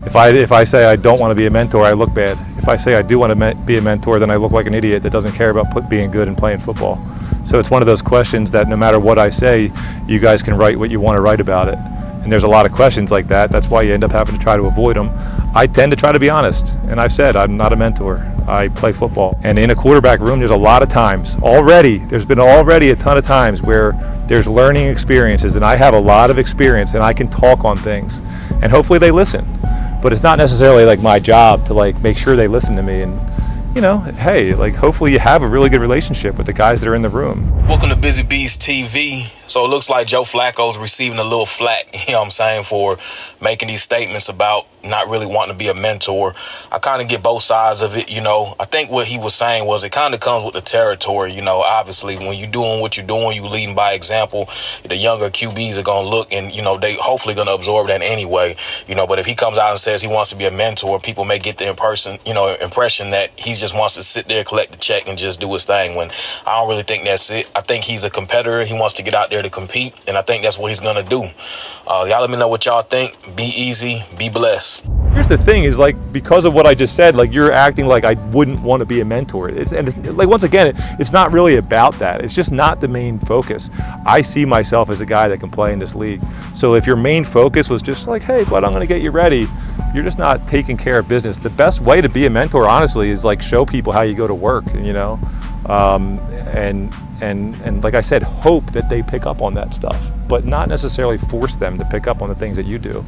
If I say I don't want to be a mentor, I look bad. If I say I do want to be a mentor, then I look like an idiot that doesn't care about being good and playing football. So it's one of those questions that no matter what I say, you guys can write what you want to write about it. And there's a lot of questions like that. That's why you end up having to try to avoid them. I tend to try to be honest. And I've said I'm not a mentor. I play football. And in a quarterback room, there's a lot of times there's been already a ton of times where there's learning experiences, and I have a lot of experience and I can talk on things. And hopefully they listen. But it's not necessarily like my job to like make sure they listen to me. And hey, like hopefully you have a really good relationship with the guys that are in the room. Welcome to Bizzy Beez TV. So it looks like Joe Flacco's receiving a little flack, for making these statements about not really wanting to be a mentor. I kind of get both sides of it, I think what he was saying was it kind of comes with the territory, obviously when you're doing what you're doing, you leading by example. The younger QBs are going to look and, they hopefully going to absorb that anyway, but if he comes out and says he wants to be a mentor, people may get the impression that he just wants to sit there, collect the check and just do his thing, when I don't really think that's it. I think he's a competitor. He wants to get out there to compete, and I think that's what he's going to do. Y'all let me know what y'all think. Be easy, be blessed. Here's the thing is, like, because of what I just said, like, you're acting like I wouldn't want to be a mentor. It's like, once again, it's not really about that. It's just not the main focus. I see myself as a guy that can play in this league. So if your main focus was just like, hey, but I'm going to get you ready, you're just not taking care of business. The best way to be a mentor, honestly, is like show people how you go to work, and like I said, hope that they pick up on that stuff, but not necessarily force them to pick up on the things that you do.